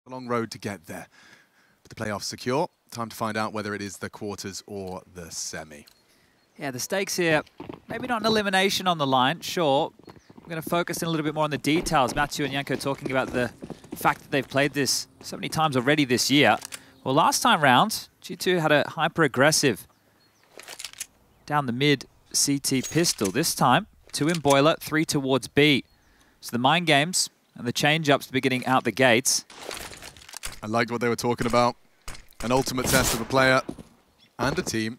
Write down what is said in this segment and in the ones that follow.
A long road to get there. But the playoffs secure. Time to find out whether it is the quarters or the semi. Yeah, the stakes here, maybe not an elimination on the line, sure. We're going to focus in a little bit more on the details. Matthew and Yanko talking about the fact that they've played this so many times already this year. Well, last time round, G2 had a hyper-aggressive down the mid CT pistol. This time, 2 in boiler, 3 towards B. So the mind games and the change-ups beginning out the gates. I liked what they were talking about. An ultimate test of a player and a team.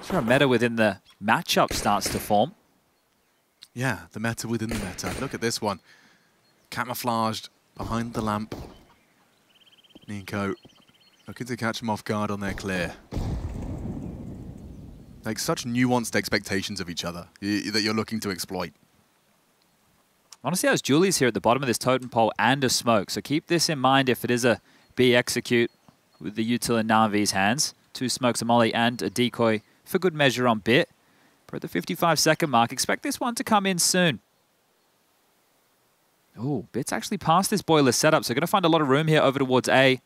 Sure, a meta within the matchup starts to form. Yeah, the meta within the meta. Look at this one. Camouflaged behind the lamp. Nico looking to catch him off guard on their clear. Like such nuanced expectations of each other that you're looking to exploit. Honestly, there's Julie's here at the bottom of this totem pole and a smoke. So keep this in mind if it is a B execute with the util in NaVi's hands. 2 smokes, a molly, and a decoy for good measure on Bit. We're at the 55-second mark. Expect this one to come in soon. Oh, Bit's actually past this boiler setup, so going to find a lot of room here over towards A.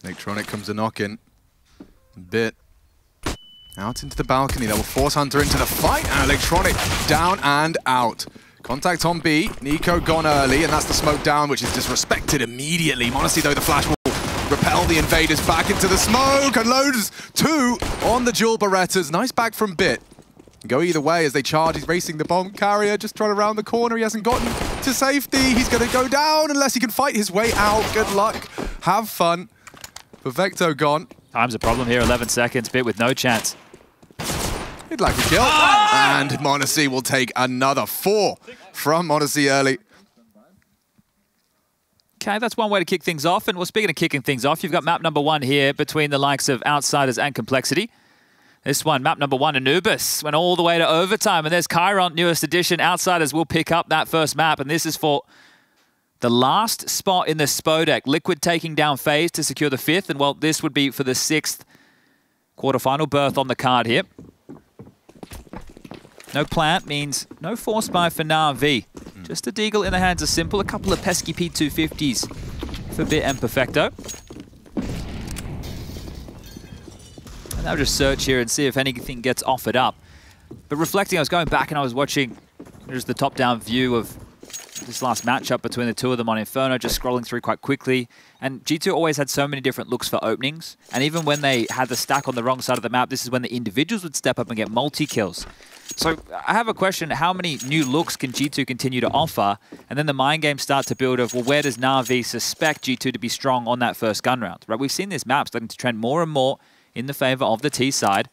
Electronic comes a knock in. Bit out into the balcony. That will force Hunter into the fight. And Electronic down and out. Contact on B. Nico gone early, and that's the smoke down, which is disrespected immediately. Modesty, though, the flash will repel the invaders back into the smoke, and loads 2 on the dual Berettas. Nice back from Bit. Go either way as they charge. He's racing the bomb carrier, just trying to round the corner. He hasn't gotten to safety. He's going to go down unless he can fight his way out. Good luck. Have fun. Perfecto gone. Time's a problem here, 11 seconds. Bit with no chance. He'd like a kill. And Modesty will take another 4 from Modesty early. Okay, that's one way to kick things off. And well, speaking of kicking things off, you've got map number 1 here between the likes of Outsiders and Complexity. This one, map number 1, Anubis, went all the way to overtime. And there's Chiron, newest edition. Outsiders will pick up that first map. And this is for the last spot in the Spodek. Liquid taking down FaZe to secure the 5th. And, well, this would be for the 6th quarterfinal berth on the card here. No plant means no force buy for NaVi. Just a deagle in the hands of Simple. A couple of pesky P250s for Bit and Perfecto. And I'll just search here and see if anything gets offered up. But reflecting, I was going back and I was watching just the top-down view of this last matchup between the 2 of them on Inferno, just scrolling through quite quickly. And G2 always had so many different looks for openings. And even when they had the stack on the wrong side of the map, this is when the individuals would step up and get multi-kills. So I have a question, how many new looks can G2 continue to offer? And then the mind games start to build of, well, where does NaVi suspect G2 to be strong on that first gun round? Right, we've seen this map starting to trend more and more in the favor of the T side.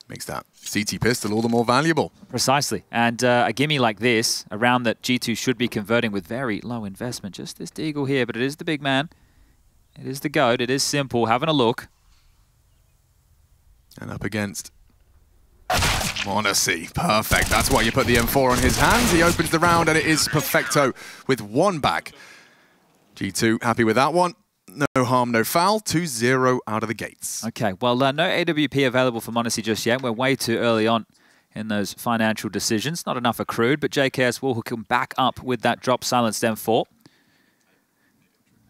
Makes that CT pistol all the more valuable. Precisely. And a gimme like this, a round that G2 should be converting with very low investment. Just this deagle here, but it is the big man. It is the GOAT. It is Simple. Having a look. And up against Modesty. Perfect. That's why you put the M4 on his hands. He opens the round, and it is Perfecto with 1 back. G2 happy with that one. No harm, no foul. 2-0 out of the gates. Okay, well, no AWP available for Modesty just yet. We're way too early on in those financial decisions. Not enough accrued, but JKS will hook him back up with that drop silenced M4.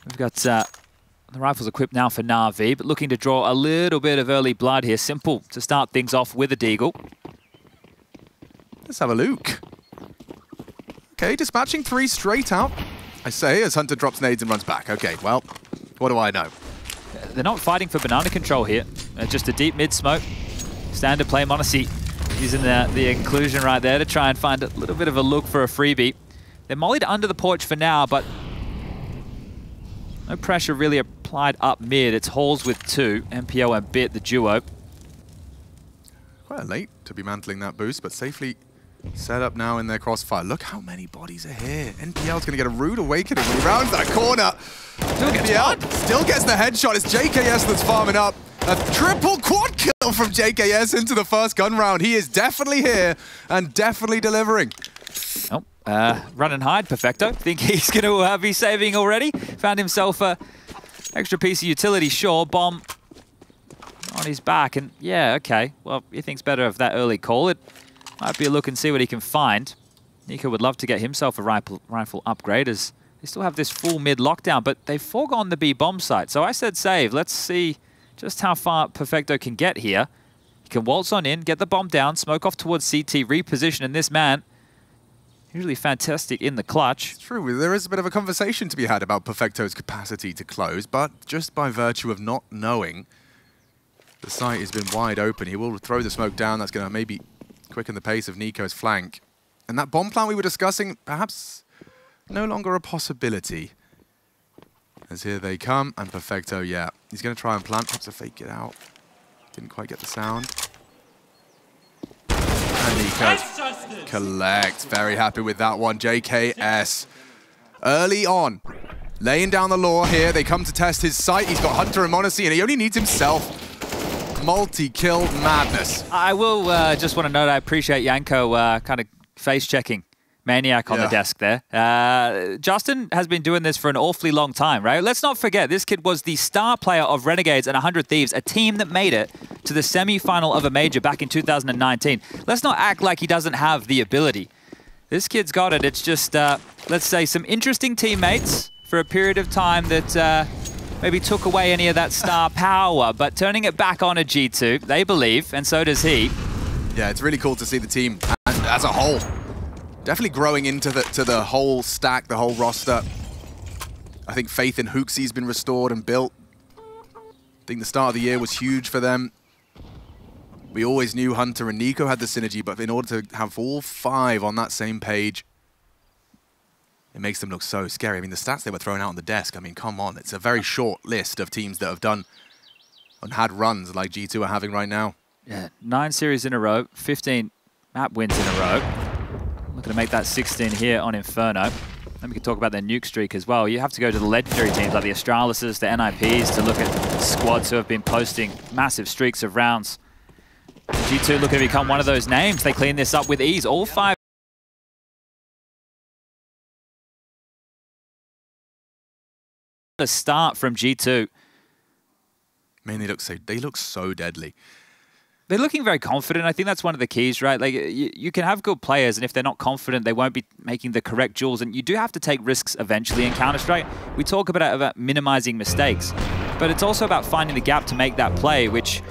We've got the rifles equipped now for NaVi, but looking to draw a little bit of early blood here. Simple to start things off with a deagle. Let's have a look. Okay, dispatching 3 straight out, I say, as Hunter drops nades and runs back. Okay, well, what do I know? They're not fighting for banana control here. Just a deep mid-smoke. Standard play. Modesty using the inclusion right there to try and find a little bit of a look for a freebie. They're mollied under the porch for now, but no pressure really applied up mid. It's Halls with 2, MPO and Bit, the duo. Quite late to be mantling that boost, but safely set up now in their crossfire. Look how many bodies are here. NPL's going to get a rude awakening when he rounds that corner. Still gets the headshot. It's JKS that's farming up. A triple quad kill from JKS into the first gun round. He is definitely here and definitely delivering. Oh, run and hide, Perfecto. Think he's going to be saving already. Found himself a extra piece of utility. Sure, bomb on his back. And yeah, okay. Well, he thinks better of that early call. It might be a look and see what he can find. NiKo would love to get himself a rifle upgrade as they still have this full mid lockdown, but they've foregone the B bomb site. So I said save. Let's see just how far Perfecto can get here. He can waltz on in, get the bomb down, smoke off towards CT, reposition, and this man, usually fantastic in the clutch. It's true, there is a bit of a conversation to be had about Perfecto's capacity to close, but just by virtue of not knowing, the site has been wide open. He will throw the smoke down. That's going to maybe quicken the pace of NiKo's flank. And that bomb plant we were discussing, perhaps no longer a possibility. As here they come, and Perfecto, yeah, he's going to try and plant, perhaps a fake it out. Didn't quite get the sound. And NiKo collects. Very happy with that one. JKS early on, laying down the law here. They come to test his sight. He's got Hunter and m0NESY, and he only needs himself. Multi-kill madness. I will just want to note I appreciate Yanko kind of face-checking Maniac on the desk there. Justin has been doing this for an awfully long time, right? Let's not forget, this kid was the star player of Renegades and 100 Thieves, a team that made it to the semi-final of a major back in 2019. Let's not act like he doesn't have the ability. This kid's got it. It's just, let's say, some interesting teammates for a period of time that maybe took away any of that star power, but turning it back on a G2, they believe, and so does he. Yeah, it's really cool to see the team as a whole definitely growing into the whole stack, the whole roster. I think faith in HooXi's been restored and built. I think the start of the year was huge for them. We always knew Hunter and NiKo had the synergy, but in order to have all 5 on that same page, it makes them look so scary. I mean, the stats they were throwing out on the desk, I mean, come on. It's a very short list of teams that have done and had runs like G2 are having right now. Yeah, 9 series in a row, 15 map wins in a row. Looking to make that 16 here on Inferno. Then we can talk about their nuke streak as well. You have to go to the legendary teams like the Astralises, the NIPs to look at squads who have been posting massive streaks of rounds. G2 looking to become one of those names. They clean this up with ease. All 5 the start from G2. Man, they look so deadly. They're looking very confident. I think that's one of the keys, right? Like you can have good players, and if they're not confident, they won't be making the correct duels. And you do have to take risks eventually in Counter-Strike. We talk about minimizing mistakes, but it's also about finding the gap to make that play, which,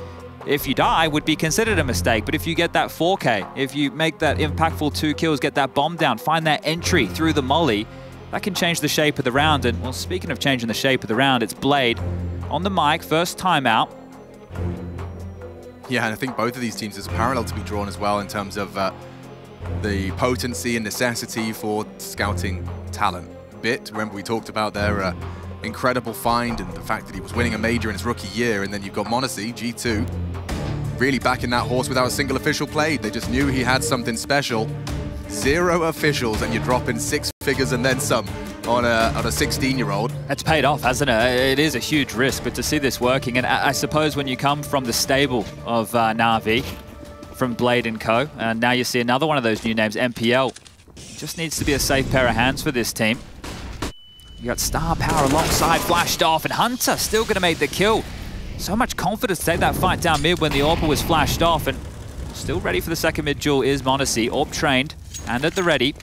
if you die, would be considered a mistake. But if you get that 4K, if you make that impactful 2 kills, get that bomb down, find that entry through the molly, that can change the shape of the round. And well, speaking of changing the shape of the round, it's Blade on the mic, first timeout. Yeah, and I think both of these teams, there's a parallel to be drawn as well in terms of the potency and necessity for scouting talent. Bit, remember we talked about their incredible find and the fact that he was winning a major in his rookie year, and then you've got m0NESY, G2, really backing that horse without a single official played. They just knew he had something special. 0 officials, and you're dropping 6 figures and then some on a 16-year-old. It's paid off, hasn't it? It is a huge risk, but to see this working, and I suppose when you come from the stable of NaVi, from Blade & Co., and now you see another one of those new names, MPL, just needs to be a safe pair of hands for this team. You got Star Power alongside, flashed off, and Hunter still going to make the kill. So much confidence to take that fight down mid when the AWP was flashed off, and still ready for the second mid duel is m0NESY, AWP trained and at the ready.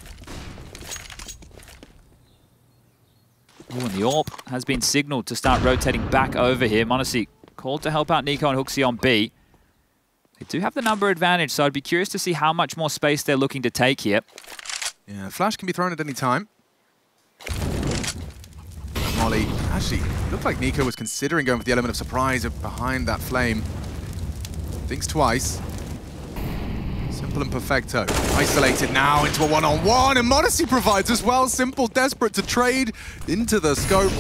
Oh, and the AWP has been signaled to start rotating back over here. m0NESY called to help out NiKo and HooXi on B. They do have the number advantage, so I'd be curious to see how much more space they're looking to take here. Yeah, flash can be thrown at any time. Molly, actually, looked like NiKo was considering going for the element of surprise behind that flame. Thinks twice. Simple and Perfecto. Isolated now into a one-on-one, and m0NESY provides as well. Simple, desperate to trade into the scope.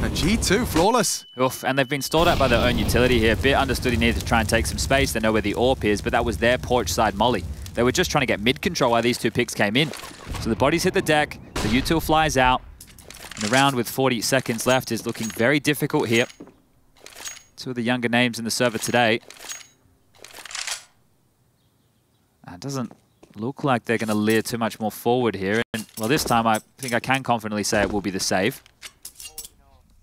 And G2, flawless. Oof, and they've been stalled out by their own utility here. Bit understood he needed to try and take some space. They know where the AWP is, but that was their porch side molly. They were just trying to get mid-control while these 2 picks came in. So the bodies hit the deck, the util flies out, and the round with 40 seconds left is looking very difficult here. 2 of the younger names in the server today. It doesn't look like they're going to leer too much more forward here. And well, this time I think I can confidently say it will be the save.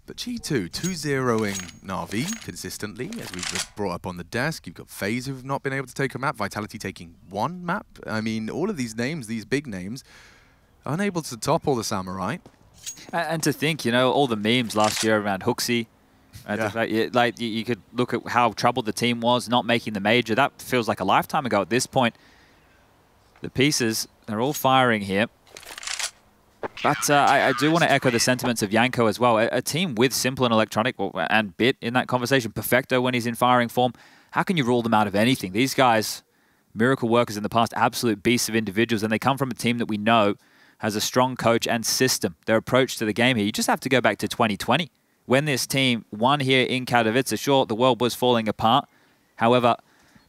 But G2, 2-0ing NaVi consistently, as we've brought up on the desk. You've got FaZe who've not been able to take a map, Vitality taking one map. I mean, all of these names, these big names, unable to top all the Samurai. And to think, you know, all the memes last year around Hooksy, like you could look at how troubled the team was, not making the major. That feels like a lifetime ago at this point. The pieces, they're all firing here. But I do want to echo the sentiments of Yanko as well. A team with Simple and Electronic, and Bit in that conversation, Perfecto when he's in firing form, how can you rule them out of anything? These guys, miracle workers in the past, absolute beasts of individuals, and they come from a team that we know has a strong coach and system. Their approach to the game here, you just have to go back to 2020. When this team won here in Katowice, sure, the world was falling apart. However,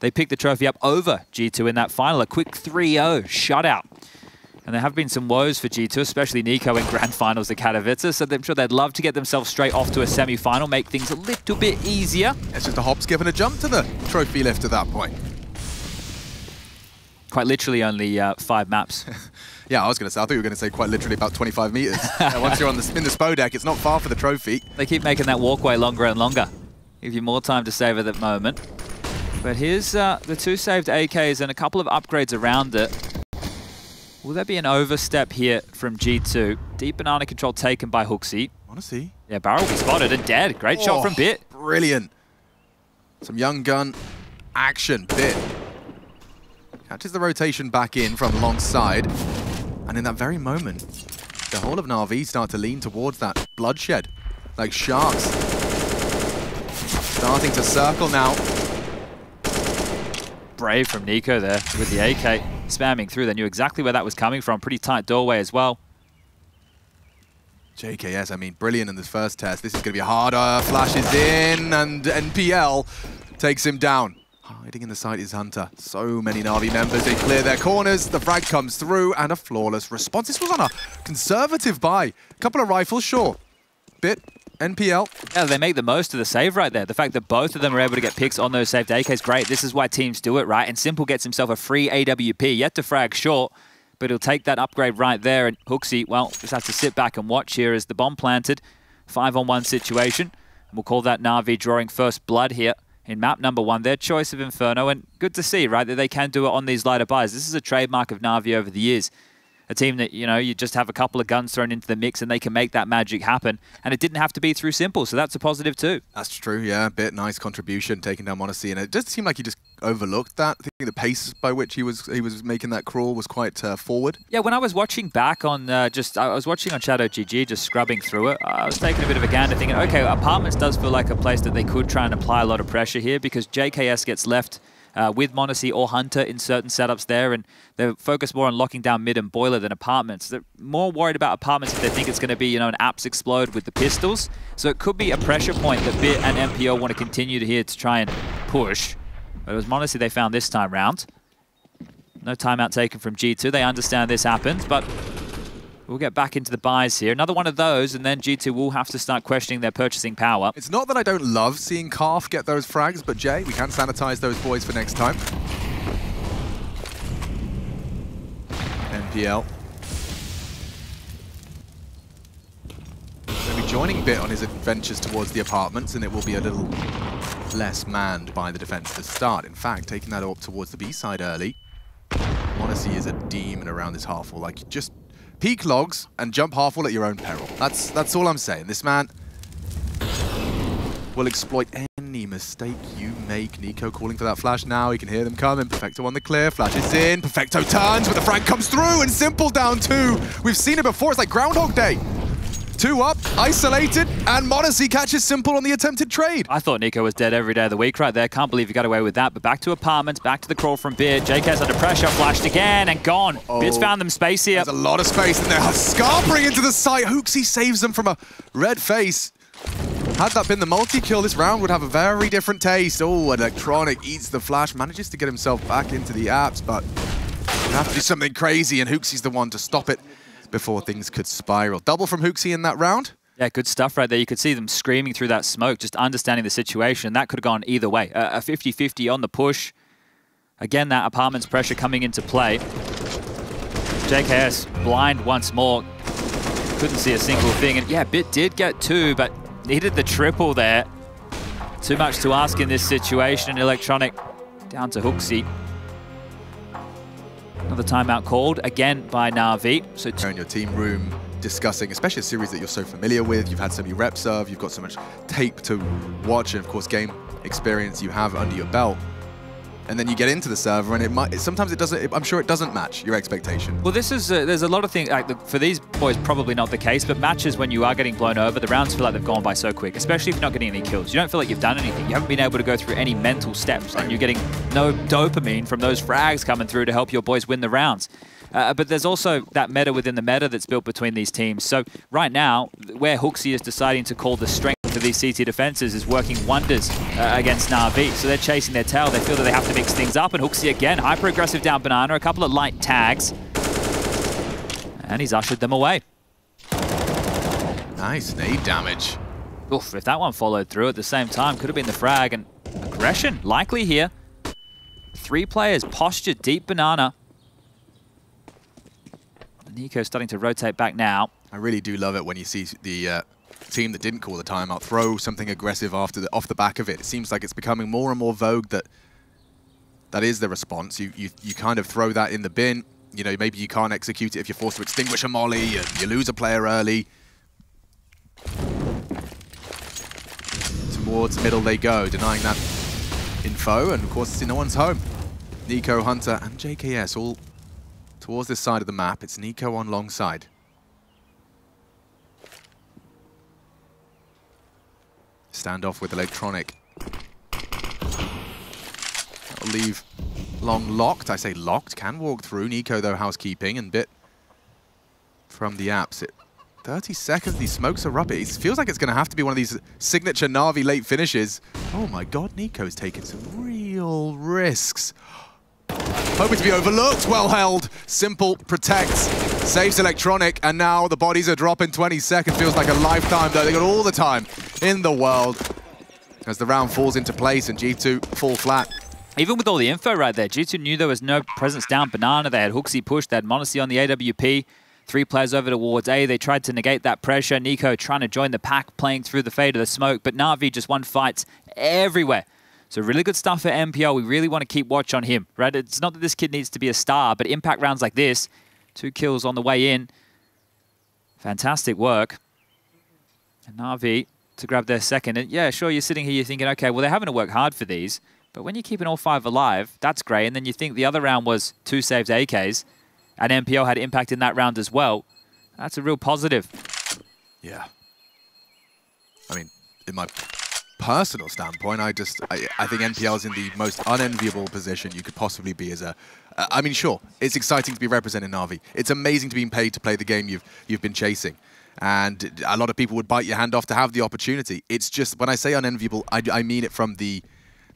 they picked the trophy up over G2 in that final, a quick 3-0 shutout. And there have been some woes for G2, especially Nico in grand finals at Katowice, so I'm sure they'd love to get themselves straight off to a semi-final, make things a little bit easier. It's just a hop, skip, and a jump to the trophy lift at that point. Quite literally only 5 maps. Yeah, I was going to say, I thought you were going to say quite literally about 25 meters. Once you're on in the SPO deck, it's not far for the trophy. They keep making that walkway longer and longer. Give you more time to savor that moment. But here's the 2 saved AKs and a couple of upgrades around it. Will there be an overstep here from G2? Deep banana control taken by Hooksy. Honestly. Yeah, Barrel will be spotted and dead. Great shot from Bit. Brilliant. Some young gun action. Bit catches the rotation back in from alongside. And in that very moment, the whole of NaVi start to lean towards that bloodshed. Like sharks. Starting to circle now. Brave from Nico there with the AK. Spamming through. They knew exactly where that was coming from. Pretty tight doorway as well. JKS, I mean, brilliant in this first test. This is going to be harder. Flashes in, and NPL takes him down. Hiding in the site is Hunter. So many NaVi members. They clear their corners. The frag comes through, and a flawless response. This was on a conservative buy. A couple of rifles, sure. Bit, NPL. Yeah, they make the most of the save right there. The fact that both of them are able to get picks on those saved AKs, great. This is why teams do it, right? And Simple gets himself a free AWP. Yet to frag short, but he'll take that upgrade right there. And Hooksy, well, just have to sit back and watch here as the bomb planted. 5-on-1 situation. And we'll call that NaVi drawing first blood here in map number 1. Their choice of Inferno. And good to see, right, that they can do it on these lighter buys. This is a trademark of NaVi over the years. A team that, you know, you just have a couple of guns thrown into the mix and they can make that magic happen. And it didn't have to be through Simple, so that's a positive too. That's true, yeah. Bit nice contribution, taking down Monacy. And it just seemed like he just overlooked that. I think the pace by which he was making that crawl was quite forward. Yeah, when I was watching back on I was watching on Shadow GG, just scrubbing through it, I was taking a bit of a gander thinking, okay, Apartments does feel like a place that they could try and apply a lot of pressure here because JKS gets left with Monacy or Hunter in certain setups there, and they're focused more on locking down mid and boiler than Apartments. They're more worried about Apartments if they think it's going to be, you know, an apps explode with the pistols. So it could be a pressure point that Bit and MPO want to continue to here to try and push. But it was Monacy they found this time round. No timeout taken from G2. They understand this happens, but we'll get back into the buys here. Another one of those, and then G2 will have to start questioning their purchasing power. It's not that I don't love seeing Calf get those frags, but Jay, we can sanitize those boys for next time. NPL. Going to be joining Bit on his adventures towards the apartments, and it will be a little less manned by the defense to start. In fact, taking that up towards the B side early. Monacy is a demon around this half wall. Like, just peek logs and jump half wall at your own peril. That's all I'm saying. This man will exploit any mistake you make. Nico calling for that flash now. He can hear them coming. Perfecto on the clear. Flashes in. Perfecto turns, but the frag comes through, and Simple down 2. We've seen it before. It's like Groundhog Day. 2 up, isolated, and Monacy catches Simple on the attempted trade. I thought Nico was dead every day of the week right there. Can't believe he got away with that. But back to Apartments, back to the crawl from Bit. JK's under pressure, flashed again, and gone. Bit's found them space here. There's a lot of space, and they're scarpering into the site. Hooksy saves them from a red face. Had that been the multi-kill, this round would have a very different taste. Oh, Electronic eats the flash, manages to get himself back into the apps, but you have to do something crazy, and Hooksy's the one to stop it before things could spiral. Double from Hooksy in that round. Yeah, good stuff right there. You could see them screaming through that smoke, just understanding the situation. That could have gone either way. A 50-50 on the push. Again, that Apartments pressure coming into play. JKS blind once more. Couldn't see a single thing. And yeah, Bit did get 2, but needed the triple there. Too much to ask in this situation. Electronic down to Hooksy. Another timeout called, again by NaVi. So in your team room discussing, especially a series that you're so familiar with, you've had so many reps of, you've got so much tape to watch, and of course game experience you have under your belt. And then you get into the server and sometimes it doesn't, I'm sure it doesn't match your expectation. Well, this is, there's a lot of things, like for these boys probably not the case, but matches when you are getting blown over, the rounds feel like they've gone by so quick, especially if you're not getting any kills. You don't feel like you've done anything. You haven't been able to go through any mental steps, and you're getting no dopamine from those frags coming through to help your boys win the rounds. But there's also that meta within the meta that's built between these teams. So right now, where Hooksy is deciding to call the strength of these CT defenses is working wonders against NaVi. So they're chasing their tail. They feel that they have to mix things up. And Hooksy again, hyper-aggressive down Banana, a couple of light tags. And he's ushered them away. Nice nade damage. Oof, if that one followed through at the same time, could have been the frag. And aggression likely here. 3 players postured deep Banana. NiKo starting to rotate back now. I really do love it when you see the team that didn't call the timeout throw something aggressive off the back of it. It seems like it's becoming more and more vogue that is the response. You kind of throw that in the bin. You know, maybe you can't execute it if you're forced to extinguish a molly and you lose a player early. Towards middle they go, denying that info, and of course no one's home. NiKo, Hunter, and JKS all towards this side of the map. It's NiKo on long side. Standoff with Electronic. That'll leave long locked. I say locked. Can walk through. NiKo, though, housekeeping. And Bit from the apps. 30 seconds. These smokes are up. It feels like it's going to have to be one of these signature NaVi late finishes. Oh, my God. NiKo's taking some real risks. Hoping to be overlooked. Well held. Simple protects. Saves Electronic. And now the bodies are dropping 20 seconds. Feels like a lifetime, though. They got all the time in the world as the round falls into place and G2 fall flat. Even with all the info right there, G2 knew there was no presence down Banana. They had Hooksy pushed. They had m0NESY on the AWP. 3 players over towards A. They tried to negate that pressure. NiKo trying to join the pack, playing through the fade of the smoke. But NaVi just won fights everywhere. So really good stuff for MPL. We really want to keep watch on him, right? It's not that this kid needs to be a star, but impact rounds like this, 2 kills on the way in. Fantastic work. And NaVi to grab their second. And yeah, sure, you're sitting here, you're thinking, okay, well, they're having to work hard for these. But when you're keeping all 5 alive, that's great. And then you think the other round was 2 saved AKs, and MPL had impact in that round as well. That's a real positive. Yeah. I mean, in my personal standpoint, I think NPL is in the most unenviable position you could possibly be as a... I mean, sure, it's exciting to be representing NaVi. It's amazing to be paid to play the game you've been chasing. And a lot of people would bite your hand off to have the opportunity. It's just, when I say unenviable, I mean it from the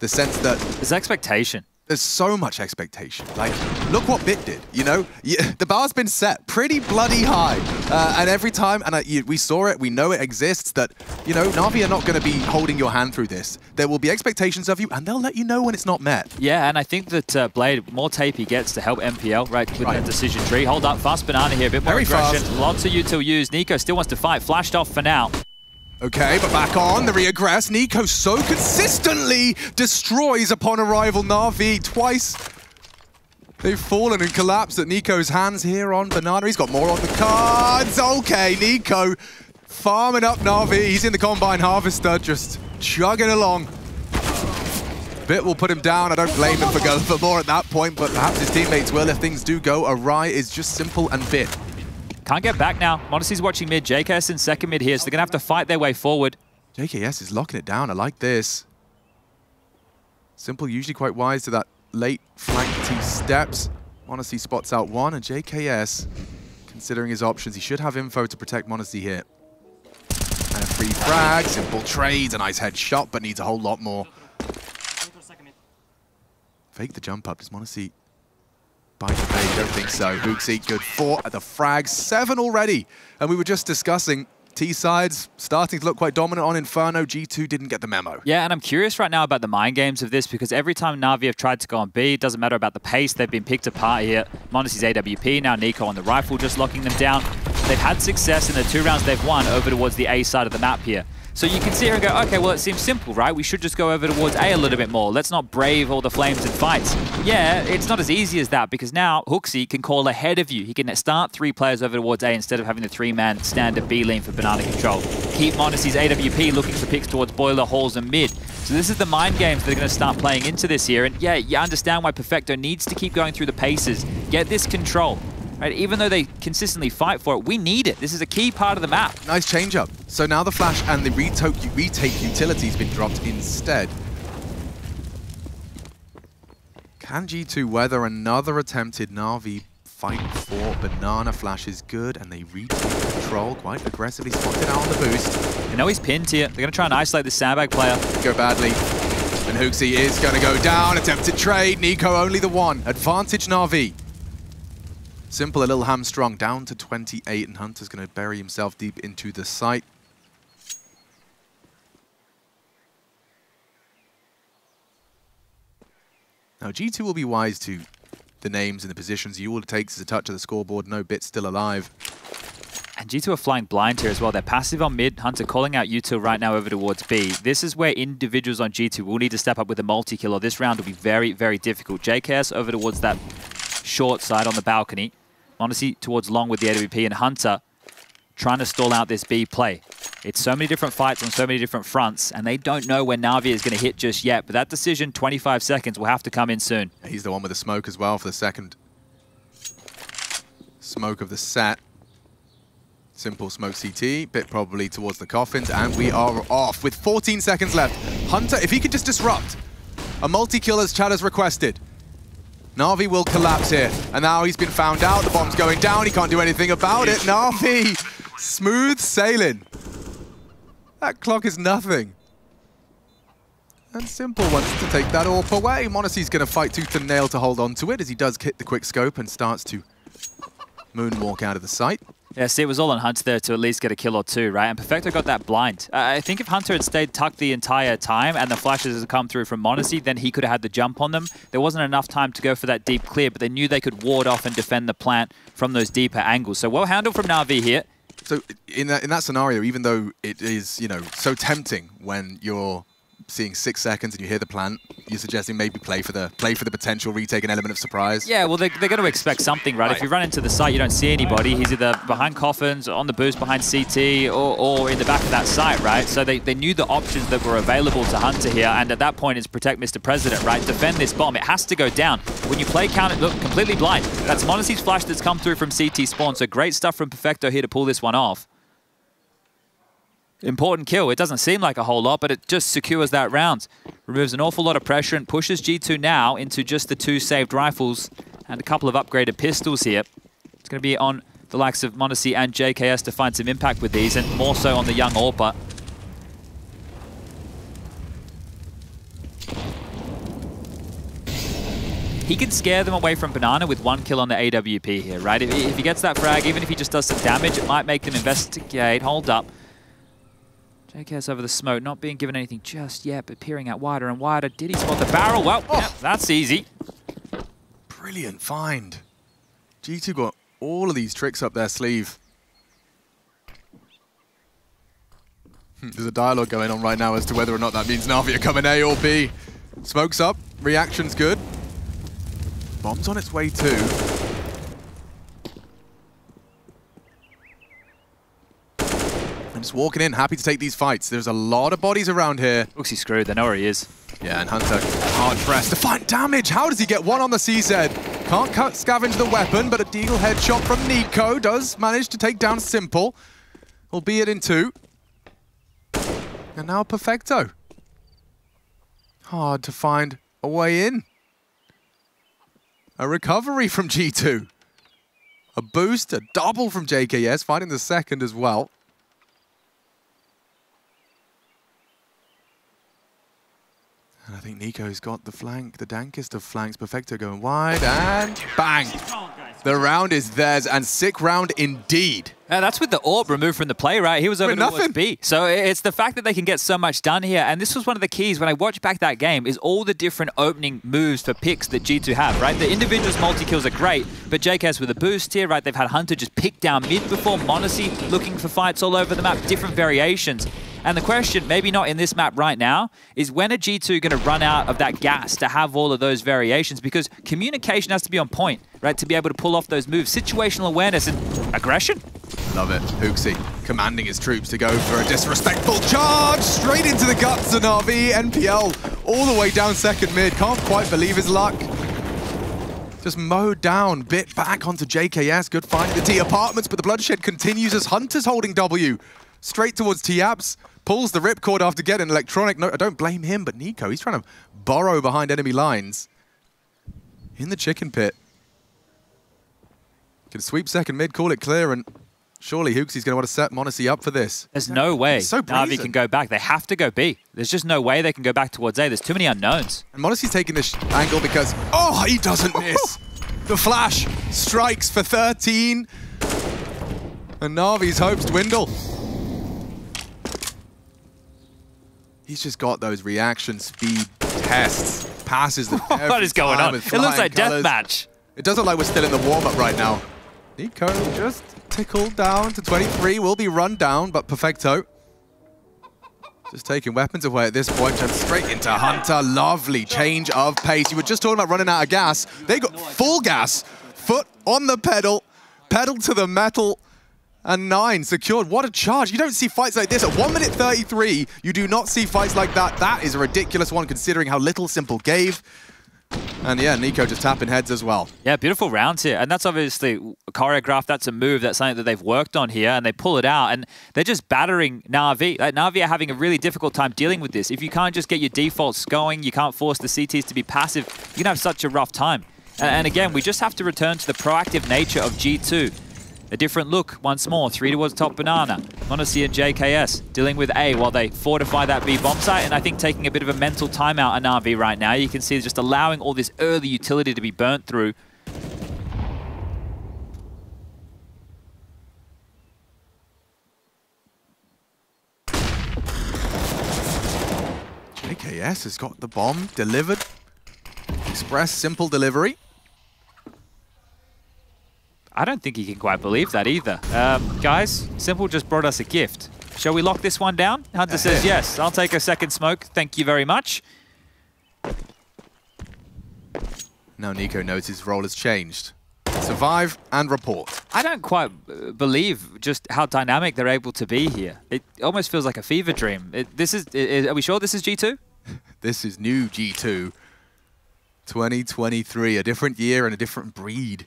sense that... There's expectation. There's so much expectation. Like, look what Bit did, you know? The bar's been set pretty bloody high. And every time, and we saw it, we know it exists, that, you know, NaVi are not going to be holding your hand through this. There will be expectations of you, and they'll let you know when it's not met. Yeah, and I think that Blade, more tape he gets to help MPL, right, with that decision tree. Hold up, fast Banana here, a bit more aggression. Fast. Lots of util use. NiKo still wants to fight. Flashed off for now. Okay, but back on, the reaggress. NiKo so consistently destroys upon arrival NaVi twice. They've fallen and collapsed at NiKo's hands here on Banana. He's got more on the cards. Okay, NiKo farming up NaVi. He's in the Combine Harvester, just chugging along. Bit will put him down. I don't blame him for going for more at that point, but perhaps his teammates will if things do go awry. It's just simple and Bit. Can't get back now. m0NESY's watching mid. JKS in second mid here, so they're going to have to fight their way forward. JKS is locking it down. I like this. Simple, usually quite wise to that late flank T steps. m0NESY spots out one, and JKS, considering his options, he should have info to protect m0NESY here. And a free frag, simple trades, a nice headshot, but needs a whole lot more. Fake the jump up. Does m0NESY bite the fade? Don't think so. Hooksy, good 4 at the frag, 7 already. And we were just discussing T-sides starting to look quite dominant on Inferno. G2 didn't get the memo. Yeah, and I'm curious right now about the mind games of this, because every time NaVi have tried to go on B, it doesn't matter about the pace, they've been picked apart here. m0NESY's AWP, now NiKo on the rifle just locking them down. They've had success in the 2 rounds they've won over towards the A side of the map here. So you can sit here and go, okay, well, it seems simple, right? We should just go over towards A a little bit more. Let's not brave all the flames and fights. Yeah, it's not as easy as that, because now Hooksy can call ahead of you. He can start 3 players over towards A instead of having the 3-man standard B lane for banana control. Keep m0NESY's AWP looking for picks towards boiler, halls, and mid. So this is the mind games that are going to start playing into this here. And yeah, you understand why Perfecto needs to keep going through the paces, get this control. Right? Even though they consistently fight for it, we need it. This is a key part of the map. Nice change up. So now the flash and the retake utility has been dropped instead. Can G2 weather another attempted NaVi fight for banana? Flash is good, and they retake control quite aggressively, spotted out on the boost. You know he's pinned here. They're going to try and isolate this sandbag player. Go badly. And Hooksy is going to go down. Attempted trade. Nico only the one. Advantage NaVi. Simple, a little hamstrung, down to 28, and Hunter's going to bury himself deep into the site. Now, G2 will be wise to the names and the positions. All it takes is a touch of the scoreboard, no bit still alive. And G2 are flying blind here as well. They're passive on mid. Hunter calling out util right now over towards B. This is where individuals on G2 will need to step up with a multi-kill, or this round will be very, very difficult. JKS over towards that short side on the balcony. m0NESY towards long with the AWP, and Hunter trying to stall out this B play. It's so many different fights on so many different fronts, and they don't know when NaVi is going to hit just yet. But that decision, 25 seconds, will have to come in soon. He's the one with the smoke as well for the second smoke of the set. Simple smoke CT, bit probably towards the coffins, and we are off with 14 seconds left. Hunter, if he could just disrupt a multi-kill as Chad has requested, NaVi will collapse here, and now he's been found out. The bomb's going down. He can't do anything about it. NaVi, smooth sailing. That clock is nothing. And Simple wants to take that AWP away. m0NESY's going to fight tooth and nail to hold on to it as he does hit the quick scope and starts to moonwalk out of the sight. Yeah, see, it was all on Hunter there to at least get a kill or two, right? And Perfecto got that blind. I think if Hunter had stayed tucked the entire time and the flashes had come through from m0NESY, then he could have had the jump on them. There wasn't enough time to go for that deep clear, but they knew they could ward off and defend the plant from those deeper angles. So well handled from NaVi here. So in that scenario, even though it is, you know, so tempting when you're seeing 6 seconds and you hear the plant, you're suggesting maybe play for the potential retake, an element of surprise. Yeah, well, they're going to expect something, right? If you run into the site, you don't see anybody. He's either behind coffins, on the boost behind CT, or in the back of that site, right? So they knew the options that were available to Hunter here, and at that point, it's protect Mr. President, right? Defend this bomb. It has to go down. When you play counter, look, completely blind. That's m0NESY's flash that's come through from CT spawn, so great stuff from Perfecto here to pull this one off. Important kill. It doesn't seem like a whole lot, but it just secures that round. Removes an awful lot of pressure and pushes G2 now into just the 2 saved rifles and a couple of upgraded pistols here. It's going to be on the likes of m0NESY and JKS to find some impact with these, and more so on the young AWPer. He can scare them away from Banana with 1 kill on the AWP here, right? If he gets that frag, even if he just does some damage, it might make them investigate. Hold up. JKS over the smoke, not being given anything just yet, but peering out wider and wider. Did he spot the barrel? Well, yeah, that's easy. Brilliant find. G2 got all of these tricks up their sleeve. There's a dialogue going on right now as to whether or not that means NaVi are coming A or B. Smoke's up, reaction's good. Bomb's on its way too. Just walking in, happy to take these fights. There's a lot of bodies around here. Looks he's screwed, they know where he is. Yeah, and Hunter hard pressed to find damage. How does he get one on the CZ? Can't scavenge the weapon, but a deagle headshot from Nico does manage to take down Simple, albeit in 2. And now Perfecto. Hard to find a way in. A recovery from G2. A boost, a double from JKS, finding the second as well. And I think Nico's got the flank, the dankest of flanks. Perfecto going wide, and bang! The round is theirs, and sick round indeed. That's with the AWP removed from the play, right? He was over towards B. So it's the fact that they can get so much done here. And this was one of the keys when I watched back that game, is all the different opening moves for picks that G2 have, right? The individuals multi-kills are great, but JKS with a boost here, right? They've had Hunter just pick down mid before, m0NESY looking for fights all over the map, different variations. And the question, maybe not in this map right now, is when are G2 going to run out of that gas to have all of those variations? Because communication has to be on point, right, to be able to pull off those moves. Situational awareness and aggression. Love it. Hooksy commanding his troops to go for a disrespectful charge straight into the guts of NaVi. NPL all the way down second mid. Can't quite believe his luck. Just mowed down, bit back onto JKS. Good find in the T apartments, but the bloodshed continues as Hunter's holding W. Straight towards T-Abs. Pulls the ripcord after getting electronic. No, I don't blame him, but Nico, he's trying to burrow behind enemy lines. In the chicken pit. Can sweep second mid, call it clear, and surely Hooksy's going to want to set m0NESY up for this. There's no way NaVi can go back. They have to go B. There's just no way they can go back towards A. There's too many unknowns. And m0NESY's taking this angle because, oh, he doesn't miss. The flash strikes for 13. And NaVi's hopes dwindle. He's just got those reaction speed tests. Passes the what is going on? It looks like deathmatch. It doesn't look like we're still in the warm-up right now. Nico just tickled down to 23. Will be run down, but perfecto. Just taking weapons away at this point. Jump straight into Hunter. Lovely change of pace. You were just talking about running out of gas. They got full gas. Foot on the pedal. Pedal to the metal. And 9 secured. What a charge. You don't see fights like this. At 1 minute 33, you do not see fights like that. That is a ridiculous one considering how little Simple gave. And yeah, Nico just tapping heads as well. Yeah, beautiful rounds here. And that's obviously choreographed. That's a move. That's something that they've worked on here. And they pull it out. And they're just battering NaVi. Like, NaVi are having a really difficult time dealing with this. If you can't just get your defaults going, you can't force the CTs to be passive, you can have such a rough time. And again, we just have to return to the proactive nature of G2. A different look once more. 3 towards top banana. m0NESY and JKS dealing with A while they fortify that B bomb site. And I think taking a bit of a mental timeout on NaVi right now. You can see just allowing all this early utility to be burnt through. JKS has got the bomb delivered. Express, simple delivery. I don't think he can quite believe that either. Guys, Simple just brought us a gift. Shall we lock this one down? Hunter says yes. I'll take a second smoke. Thank you very much. Now Nico knows his role has changed. Survive and report. I don't quite believe just how dynamic they're able to be here. It almost feels like a fever dream. Are we sure this is G2? This is new G2. 2023, a different year and a different breed.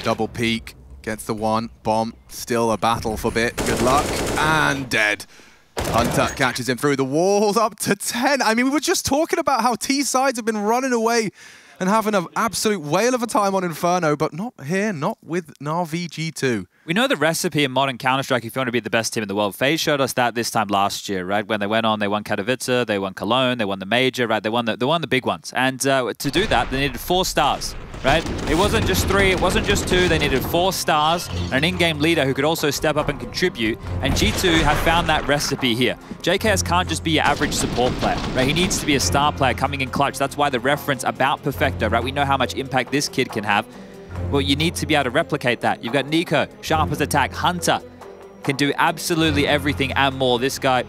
Double peek, gets the one, bomb, still a battle for bit, good luck, and dead. Hunter catches him through the walls, up to 10. I mean, we were just talking about how T-sides have been running away and having an absolute whale of a time on Inferno, but not here, not with NaVi G2. We know the recipe in modern Counter-Strike if you want to be the best team in the world. FaZe showed us that this time last year, right? When they went on, they won Katowice, they won Cologne, they won the Major, right? They won the big ones. And to do that, they needed 4 stars, right? It wasn't just 3, it wasn't just 2, they needed 4 stars, and an in-game leader who could also step up and contribute. And G2 have found that recipe here. JKS can't just be your average support player, right? He needs to be a star player coming in clutch. That's why the reference about Perfecto, right? We know how much impact this kid can have. Well, you need to be able to replicate that. You've got Nico, sharp as attack. Hunter can do absolutely everything and more. This guy,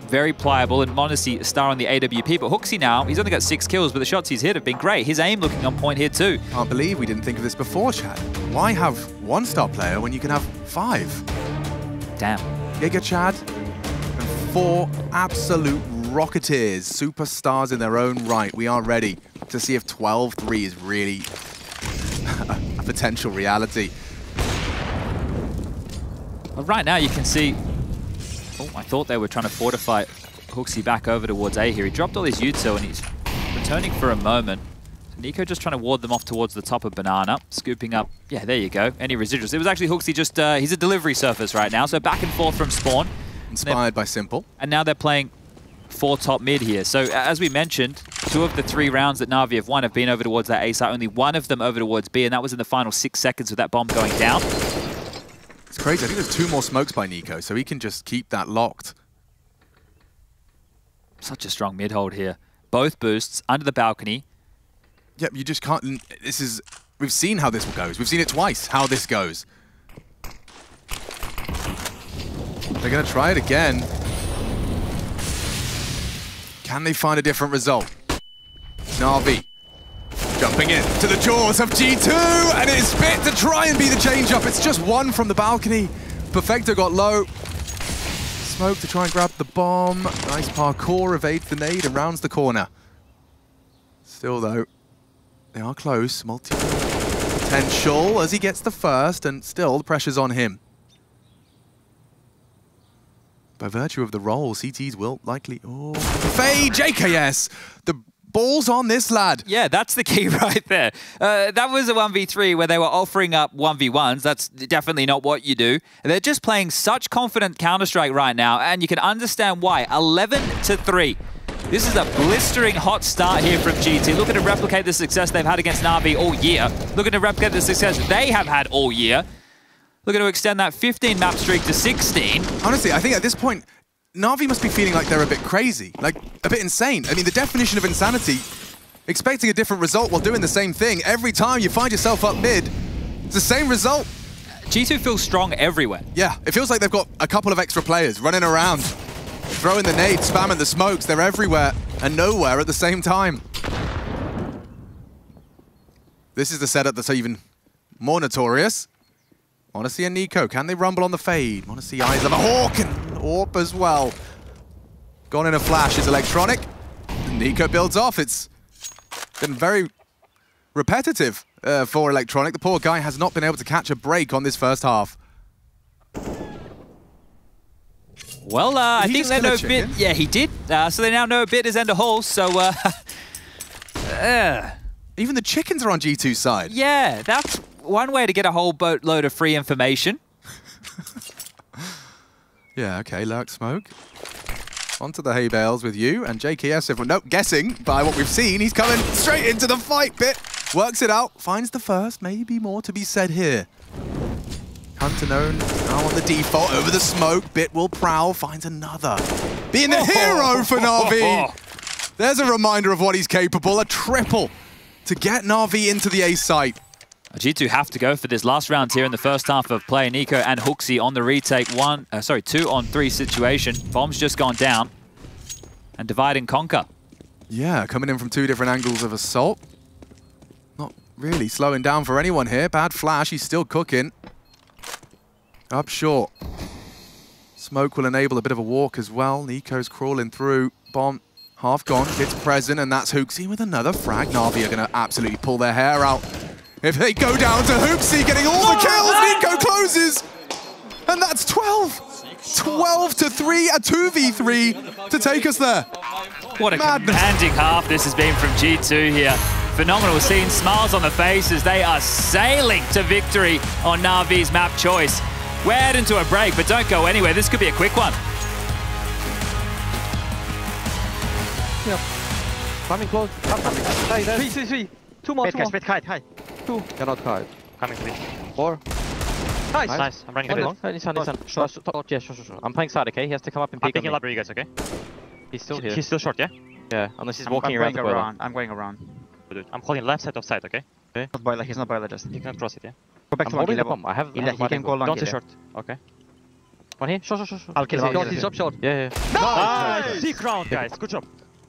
very pliable, and m0NESY, a star on the AWP. But Hooksy now, he's only got 6 kills, but the shots he's hit have been great. His aim looking on point here too. Can't believe we didn't think of this before, Chad. Why have 1-star player when you can have 5? Damn. Giga Chad and 4 absolute Rocketeers, superstars in their own right. We are ready to see if 12-3 is really a potential reality. Well, right now you can see... Oh, I thought they were trying to fortify Hooksy back over towards A here. He dropped all his util and he's returning for a moment. Nico just trying to ward them off towards the top of Banana, scooping up. Yeah, there you go. Any residuals. It was actually Hooksy just... he's a delivery surface right now, so back and forth from spawn. Inspired by Simple. And now they're playing 4 top mid here. So as we mentioned, 2 of the 3 rounds that NaVi have won have been over towards that A site. Only 1 of them over towards B, and that was in the final 6 seconds with that bomb going down. It's crazy. I think there's 2 more smokes by Nico, so he can just keep that locked. Such a strong mid hold here. Both boosts under the balcony. Yep, you just can't... This is we've seen how this goes. We've seen it twice, how this goes. They're going to try it again. Can they find a different result? NaVi jumping in to the jaws of G2, and it's Bit to try and be the change-up. It's just one from the balcony. Perfecto got low. Smoke to try and grab the bomb. Nice parkour, evades the nade and rounds the corner. Still though, they are close. Multi-potential as he gets the first, and still the pressure's on him. By virtue of the roll, CTs will likely... Oh, fade, JKS! The ball's on this lad. Yeah, that's the key right there. That was a 1v3 where they were offering up 1v1s. That's definitely not what you do. They're just playing such confident Counter-Strike right now, and you can understand why. 11-3. This is a blistering hot start here from G2. Looking to replicate the success they've had against NaVi all year. Looking to replicate the success they have had all year. Looking to extend that 15 map streak to 16. Honestly, I think at this point, NaVi must be feeling like they're a bit crazy, like a bit insane. I mean, the definition of insanity, expecting a different result while doing the same thing. Every time you find yourself up mid, it's the same result. G2 feels strong everywhere. Yeah, it feels like they've got a couple of extra players running around, throwing the nades, spamming the smokes. They're everywhere and nowhere at the same time. This is the setup that's even more notorious. Want to see a Nico. Can they rumble on the fade? Want to see eyes of a Hawk and AWP as well. Gone in a flash is Electronic. Nico builds off. It's been very repetitive for Electronic. The poor guy has not been able to catch a break on this first half. Well, I think they know Bit. Yeah, he did. So they now know Bit is Ender Hall. So, even the chickens are on G2's side. Yeah, that's one way to get a whole boatload of free information. Yeah, okay, Lurk Smoke. Onto the hay bales with you, and JKS, everyone, nope, guessing by what we've seen, he's coming straight into the fight. Bit works it out, finds the first, maybe more to be said here. Hunter known now on the default over the smoke. Bit will prowl, finds another. Being the hero for NaVi. There's a reminder of what he's capable, a triple to get NaVi into the A site. G2 have to go for this last round here in the first half of play. Nico and Hooksy on the retake. 2-on-3 situation. Bomb's just gone down. And divide and conquer. Yeah, coming in from two different angles of assault. Not really slowing down for anyone here. Bad flash, he's still cooking. Up short. Smoke will enable a bit of a walk as well. Nico's crawling through. Bomb half gone, Bit's present, and that's Hooksy with another frag. NaVi are going to absolutely pull their hair out. If they go down to Hooksy, getting all the kills, Nico closes! And that's 12! 12-3, a 2v3 to take us there. What a commanding half this has been from G2 here. Phenomenal scene, smiles on the faces. They are sailing to victory on NaVi's map choice. We're heading to a break, but don't go anywhere. This could be a quick one. Yep. Coming close. Hi, there. 3. 2 more. Wait, hide. 2. Cannot hide. Coming 3. 4. Nice. I'm running Short. Yeah, sure. I'm playing side, okay? He has to come up and I'm peek picking on me. up for you guys, okay? He's still here. He's still short, yeah? Yeah, unless he's walking around the boiler. I'm going around. I'm holding left side of side, okay? Not boiler, he's not boiler, just. You can cross it, yeah? Go back I'm to holding monkey the level. bomb. I have He can go long. Don't say short. Okay. One here. Short. I'll kill him. He's up short. Yeah. Nice! C round, guys. Good job.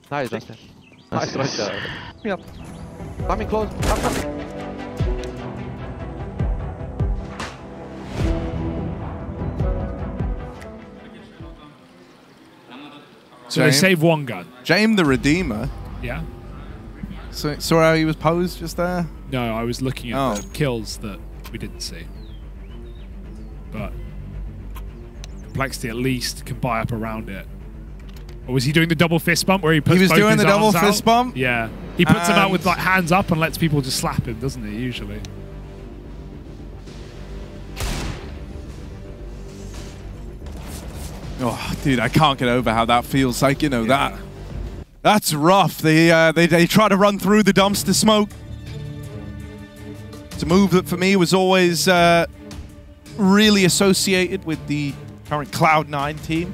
Nice, Justin. Nice. Yep. Coming close. Up. So they save one gun. James the Redeemer. Yeah. So saw how he was posed just there? No, I was looking at the kills that we didn't see. But Complexity at least can buy up around it. Or was he doing the double fist bump where he puts both doing his the double arms fist out? bump? Yeah. He puts them out with like hands up and lets people just slap him, doesn't he, usually? Oh, dude, I can't get over how that feels like, you know, that's rough. They try to run through the dumpster smoke. It's a move that for me was always really associated with the current Cloud9 team.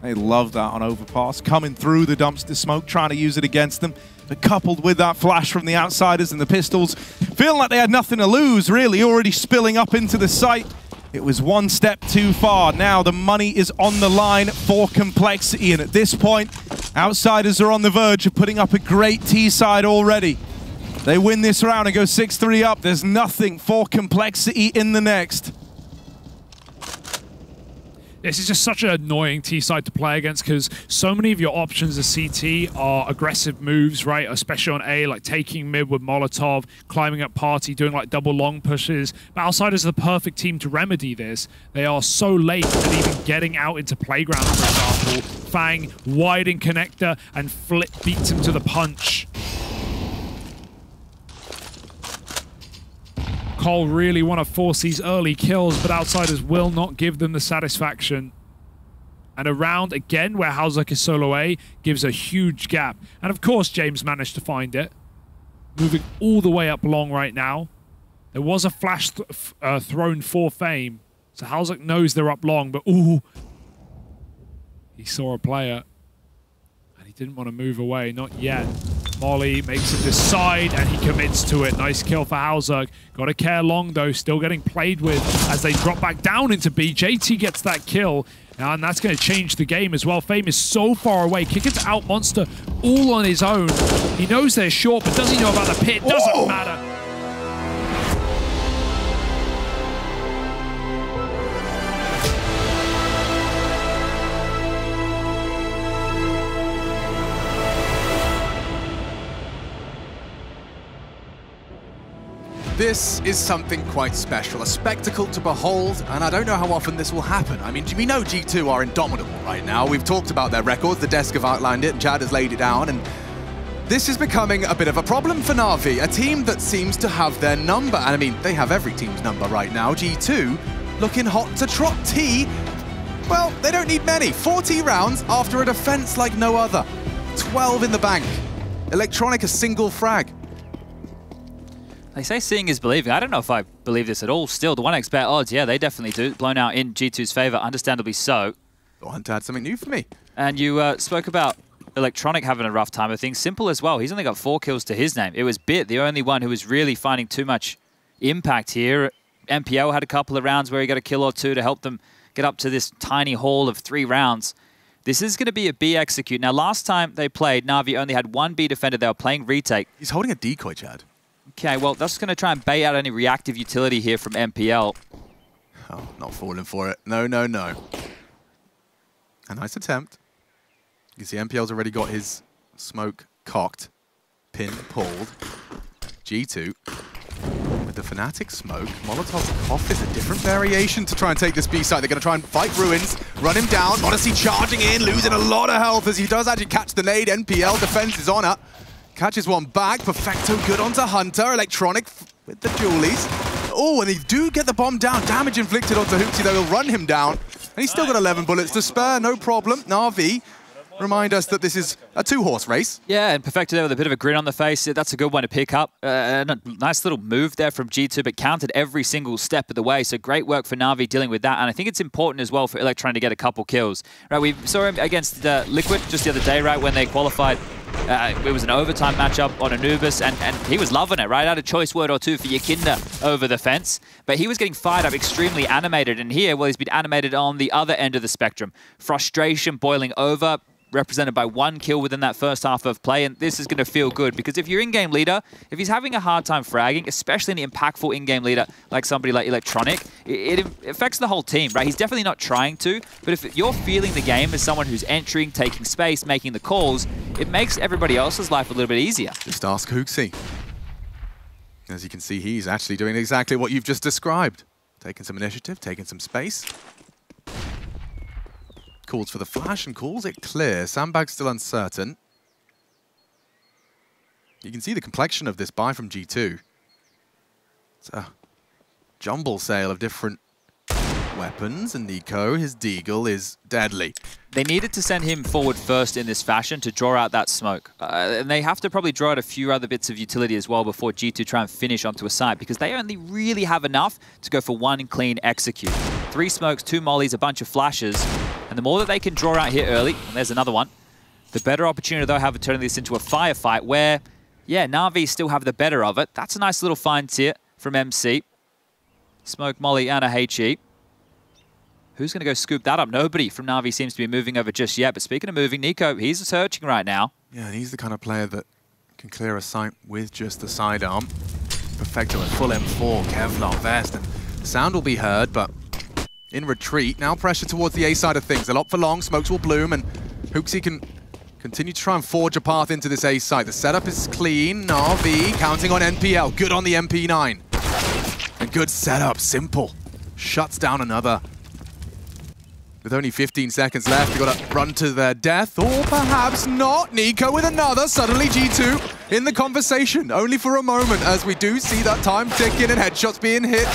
They love that on overpass, coming through the dumpster smoke, trying to use it against them. But coupled with that flash from the outsiders and the pistols, feeling like they had nothing to lose, really, already spilling up into the site. It was one step too far. Now the money is on the line for Complexity, and at this point, outsiders are on the verge of putting up a great T-side already. They win this round and go 6-3 up. There's nothing for Complexity in the next. This is just such an annoying T-side to play against because so many of your options as CT are aggressive moves, right? Especially on A, like taking mid with Molotov, climbing up party, doing like double long pushes. But Outsiders are the perfect team to remedy this. They are so late at even getting out into playground, for example. Fang wide in connector and Flip beats him to the punch. Cole really want to force these early kills, but Outsiders will not give them the satisfaction. And a round, again, where Halzak is solo A, gives a huge gap. And of course, James managed to find it. Moving all the way up long right now. There was a flash thrown for Fame. So Halzak knows they're up long, but ooh. He saw a player. And he didn't want to move away, not yet. Molly makes him decide, and he commits to it. Nice kill for Halzak. Got to care long, though. Still getting played with as they drop back down into B. JT gets that kill, and that's going to change the game as well. Fame is so far away. Kicker's out Monster all on his own. He knows they're short, but does he know about the pit? Doesn't matter. This is something quite special, a spectacle to behold, and I don't know how often this will happen. I mean, we know G2 are indomitable right now. We've talked about their records, the desk have outlined it, and Chad has laid it down, and this is becoming a bit of a problem for NaVi, a team that seems to have their number, and I mean, they have every team's number right now. G2 looking hot to trot. T, well, they don't need many. 40 rounds after a defense like no other. 12 in the bank. Electronic a single frag. They say seeing is believing. I don't know if I believe this at all. Still, the 1x bet odds, yeah, they definitely do. Blown out in G2's favor, understandably so. Thought to add something new for me. And you spoke about Electronic having a rough time of things. Simple as well. He's only got 4 kills to his name. It was Bit, the only one who was really finding too much impact here. MPO had a couple of rounds where he got a kill or two to help them get up to this tiny haul of 3 rounds. This is going to be a B execute. Now, last time they played, NaVi only had 1 B defender. They were playing retake. He's holding a decoy, Chad. Okay, well, that's going to try and bait out any reactive utility here from MPL. Oh, not falling for it. No, no, no. A nice attempt. You can see MPL's already got his smoke cocked. Pin pulled. G2 with the Fnatic smoke. Molotov's cough is a different variation to try and take this B site. They're going to try and fight Ruins, run him down. Odyssey charging in, losing a lot of health as he does actually catch the nade. NPL defense is on her. Catches one back. Perfecto good onto Hunter. Electronic with the dualies. Oh, and they do get the bomb down. Damage inflicted onto Hooksy, though. He'll run him down. And he's still got 11 bullets to spare. No problem. NaVi remind us that this is a 2-horse race. Yeah, and Perfecto there with a bit of a grin on the face. That's a good one to pick up. A nice little move there from G2, but counted every single step of the way. So great work for NaVi dealing with that. And I think it's important as well for Electronic to get a couple kills. Right, we saw him against Liquid just the other day, right, when they qualified. It was an overtime matchup on Anubis, and he was loving it, right? Had a choice word or two for Yakinda over the fence, but he was getting fired up, extremely animated. And here, well, he's been animated on the other end of the spectrum. Frustration boiling over, represented by 1 kill within that first half of play, and this is going to feel good because if you're in-game leader, if he's having a hard time fragging, especially an impactful in-game leader like somebody like Electronic, it affects the whole team, right? He's definitely not trying to, but if you're feeling the game as someone who's entering, taking space, making the calls, it makes everybody else's life a little bit easier. Just ask Hooksy. As you can see, he's actually doing exactly what you've just described. Taking some initiative, taking some space. Calls for the flash and calls it clear. Sandbag's still uncertain. You can see the complexion of this buy from G2. It's a jumble sale of different weapons, and Nico, his deagle, is deadly. They needed to send him forward first in this fashion to draw out that smoke. And they have to probably draw out a few other bits of utility as well before G2 try and finish onto a site, because they only really have enough to go for 1 clean execute. 3 smokes, 2 mollies, a bunch of flashes. And the more that they can draw out here early, and there's another one, the better opportunity they'll have of turning this into a firefight where, yeah, NaVi still have the better of it. That's a nice little find here from MC. Smoke, Molly, and a HE. Who's going to go scoop that up? Nobody from NaVi seems to be moving over just yet. But speaking of moving, Nico, he's searching right now. Yeah, and he's the kind of player that can clear a site with just the sidearm. Perfecto, a full M4, Kevlar vest, and sound will be heard, but in retreat. Now pressure towards the A side of things. A lot for long, smokes will bloom, and Hooksy can continue to try and forge a path into this A side. The setup is clean. NaVi counting on NPL. Good on the MP9. And good setup, simple. Shuts down another. With only 15 seconds left, they've got to run to their death, or perhaps not. Nico with another, suddenly G2 in the conversation, only for a moment, as we do see that time ticking and headshots being hit.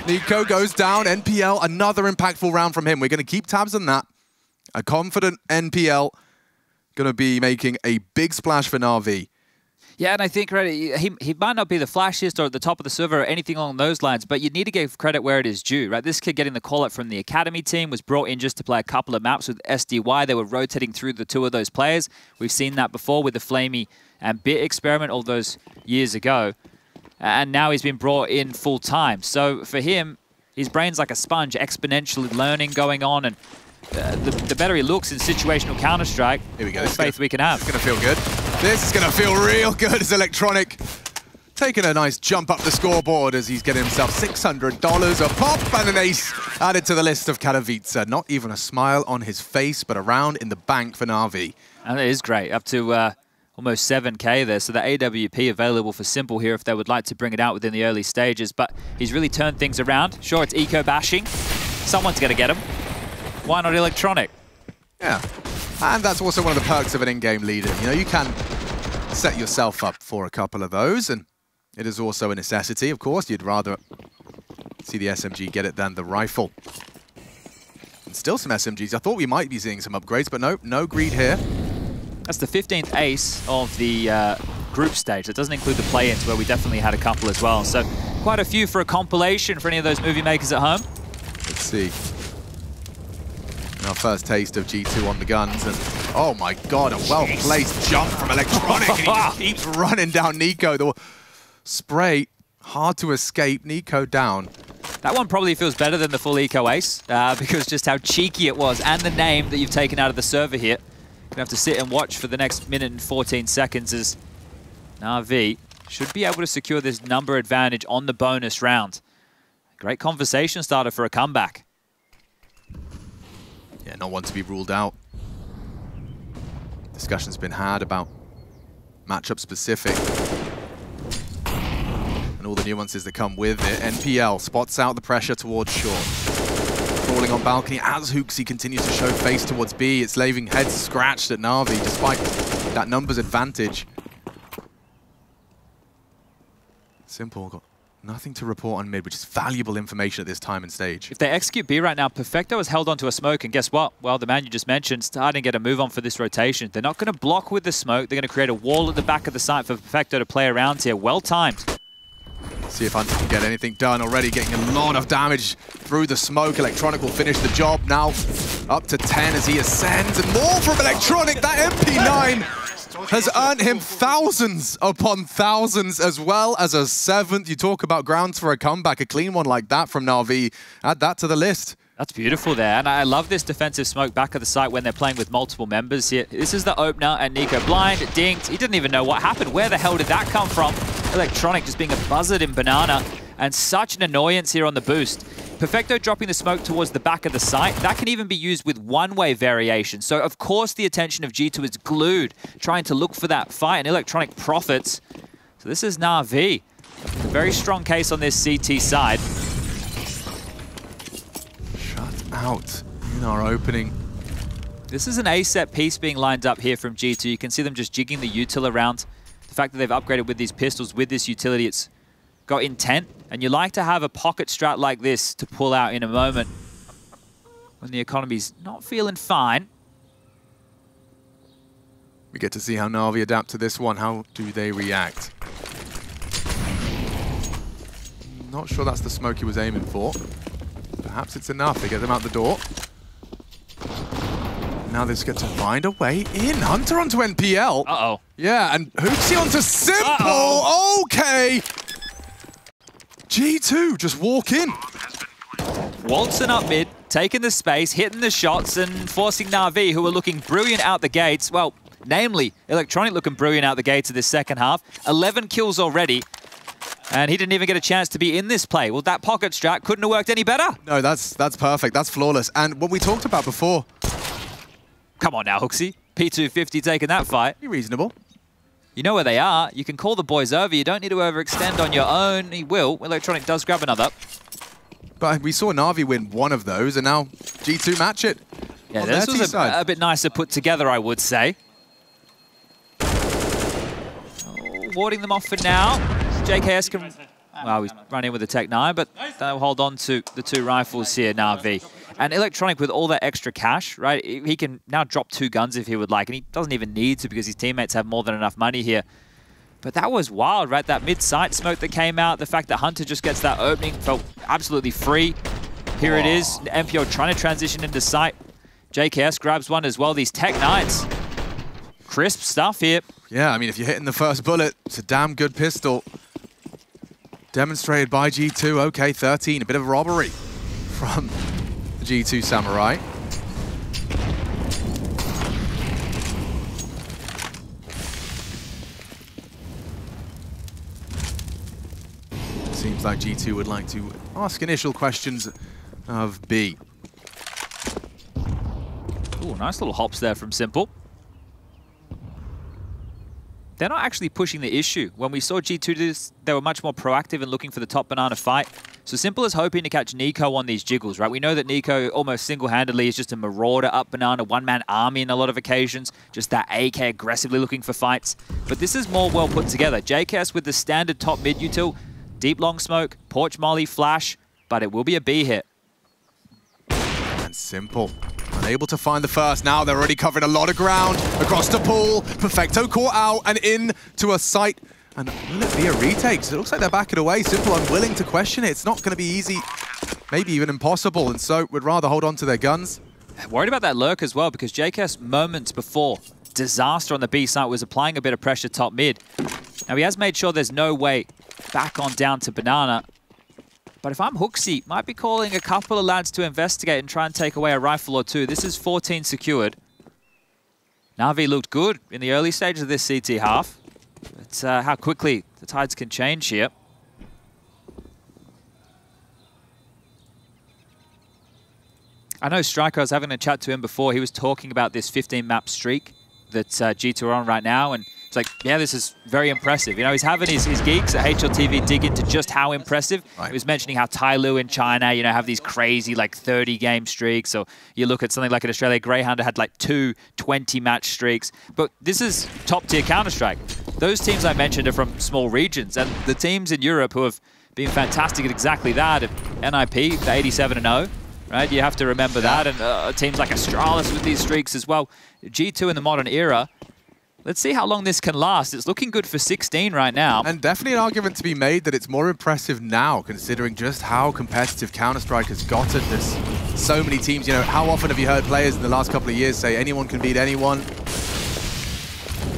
Nico goes down, NPL, another impactful round from him. We're going to keep tabs on that. A confident NPL going to be making a big splash for NaVi. Yeah, and I think he might not be the flashiest or at the top of the server or anything along those lines, but you need to give credit where it is due, right? This kid getting the call-up from the academy team was brought in just to play a couple of maps with SDY. They were rotating through the two of those players. We've seen that before with the Flamey and Bit experiment all those years ago. And now he's been brought in full-time. So for him, his brain's like a sponge, exponentially learning going on, and the better he looks in situational Counter-Strike, here we go. the faith we can have. It's going to feel good. This is going to feel real good as Electronic taking a nice jump up the scoreboard as he's getting himself $600 a pop and an ace added to the list of Katowice. Not even a smile on his face, but a round in the bank for NaVi. And it is great, up to almost 7K there. So the AWP available for Simple here if they would like to bring it out within the early stages. But he's really turned things around. Sure, it's eco bashing. Someone's going to get him. Why not Electronic? Yeah, and that's also one of the perks of an in-game leader. You know, you can set yourself up for a couple of those, and it is also a necessity, of course. You'd rather see the SMG get it than the rifle. And still some SMGs. I thought we might be seeing some upgrades, but no greed here. That's the 15th ace of the group stage. That doesn't include the play-ins, where we definitely had a couple as well. So quite a few for a compilation for any of those movie makers at home. Let's see. Our first taste of G2 on the guns, and oh my god, a well-placed jump from Electronic, and he just keeps running down Nico. The spray, hard to escape, Nico down. That one probably feels better than the full eco ace, because just how cheeky it was, and the name that you've taken out of the server here. Gonna have to sit and watch for the next minute and 14 seconds as NaVi should be able to secure this number advantage on the bonus round. Great conversation starter for a comeback. Yeah, not one to be ruled out. Discussion's been had about matchup specific and all the nuances that come with it. NPL spots out the pressure towards short. Falling on balcony as Hooksy continues to show face towards B. It's leaving heads scratched at NaVi despite that numbers advantage. Simple got nothing to report on mid, which is valuable information at this time and stage. If they execute B right now, Perfecto has held onto a smoke, and guess what? Well, the man you just mentioned starting to get a move on for this rotation. They're not going to block with the smoke. They're going to create a wall at the back of the site for Perfecto to play around here. Well timed. See if Hunter can get anything done. Already getting a lot of damage through the smoke. Electronic will finish the job. Now up to 10 as he ascends, and more from Electronic. That MP9 has earned him thousands upon thousands, as well as a 7th. You talk about grounds for a comeback, a clean one like that from NaVi. Add that to the list. That's beautiful there, and I love this defensive smoke back of the site when they're playing with multiple members here. This is the opener, and Nico blind, dinked. He didn't even know what happened. Where the hell did that come from? Electronic just being a buzzard in banana, and such an annoyance here on the boost. Perfecto dropping the smoke towards the back of the site. That can even be used with one-way variation. So, of course, the attention of G2 is glued, trying to look for that fight, and Electronic profits. So this is NaVi. A very strong case on this CT side. Shut out in our opening. This is an A-set piece being lined up here from G2. You can see them just jigging the util around. The fact that they've upgraded with these pistols, with this utility, it's got intent. And you like to have a pocket strat like this to pull out in a moment when the economy's not feeling fine. We get to see how NaVi adapt to this one. How do they react? Not sure that's the smoke he was aiming for. Perhaps it's enough. They get them out the door. now they've got to find a way in. Hunter onto NPL. Uh-oh. Yeah, and Hoopsie onto Simple. Okay. G2 just walk in. Waltzing up mid, taking the space, hitting the shots, and forcing NaVi, who are looking brilliant out the gates. Well, namely, Electronic looking brilliant out the gates of this second half. 11 kills already, and he didn't even get a chance to be in this play. Well, that pocket strat couldn't have worked any better. No, that's perfect. That's flawless. And what we talked about before. Come on now, Hooksy. P250 taking that fight. Be reasonable. You know where they are. You can call the boys over. You don't need to overextend on your own. He will. Electronic does grab another. But we saw NaVi win one of those, and now G2 match it. Yeah, this was a bit nicer put together, I would say. Oh, warding them off for now. JKS can... Well, he's running with the Tech 9, but they'll hold on to the 2 rifles here, NaVi. And Electronic, with all that extra cash, right, he can now drop 2 guns if he would like, and he doesn't even need to because his teammates have more than enough money here. But that was wild, right? That mid-sight smoke that came out, the fact that Hunter just gets that opening felt absolutely free. Here it is, MPO trying to transition into sight. JKS grabs one as well, these Tech 9s. Crisp stuff here. Yeah, I mean, if you're hitting the first bullet, it's a damn good pistol. Demonstrated by G2, okay, 13, a bit of a robbery from the G2 Samurai. Seems like G2 would like to ask initial questions of B. Ooh, nice little hops there from Simple. They're not actually pushing the issue. When we saw G2 do this, they were much more proactive in looking for the top banana fight. So Simple is hoping to catch Nico on these jiggles, right? We know that Nico almost single-handedly is just a marauder up banana, one-man army in a lot of occasions, just that AK aggressively looking for fights. But this is more well put together. JKS with the standard top mid util, deep long smoke, porch molly, flash, but it will be a B hit. And Simple. Unable to find the first. Now they're already covering a lot of ground. Across the pool. Perfecto caught out and in to a site. And will it be a retake? So it looks like they're backing away. Simple unwilling to question it. It's not going to be easy, maybe even impossible. And so would rather hold on to their guns. Worried about that lurk as well, because JKS moments before disaster on the B site was applying a bit of pressure top mid. Now he has made sure there's no way back on down to banana. But if I'm Hooksy, might be calling a couple of lads to investigate and try and take away a rifle or 2. This is 14 secured. NaVi looked good in the early stages of this CT half. But how quickly the tides can change here. I know Striker, I was having a chat to him before. He was talking about this 15-map streak that G2 are on right now. And it's like, yeah, this is very impressive. You know, he's having his geeks at HLTV dig into just how impressive. Right. He was mentioning how Tai Lu in China, you know, have these crazy, like, 30-game streaks. So you look at something like an Australia Greyhound that had, like, 2 20-match streaks. But this is top-tier Counter-Strike. Those teams I mentioned are from small regions. And the teams in Europe who have been fantastic at exactly that, NIP, the 87-0, right? You have to remember that. And teams like Astralis with these streaks as well. G2 in the modern era. Let's see how long this can last. It's looking good for 16 right now. And definitely an argument to be made that it's more impressive now, considering just how competitive Counter-Strike has gotten this. So many teams, you know, how often have you heard players in the last couple of years say anyone can beat anyone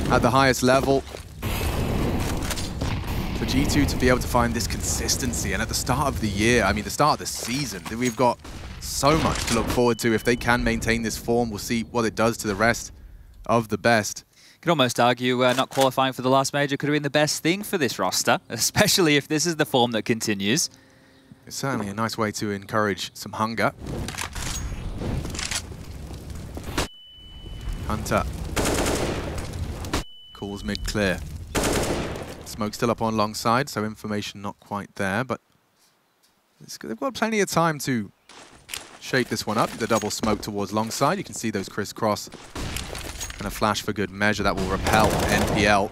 at the highest level? For G2 to be able to find this consistency, and at the start of the year, I mean the start of the season, we've got so much to look forward to. If they can maintain this form, we'll see what it does to the rest of the best. Could almost argue not qualifying for the last major could have been the best thing for this roster, especially if this is the form that continues. It's certainly a nice way to encourage some hunger. Hunter calls mid clear. Smoke still up on long side, so information not quite there, but they've got plenty of time to shape this one up. The double smoke towards long side. You can see those crisscross. And a flash for good measure that will repel NPL.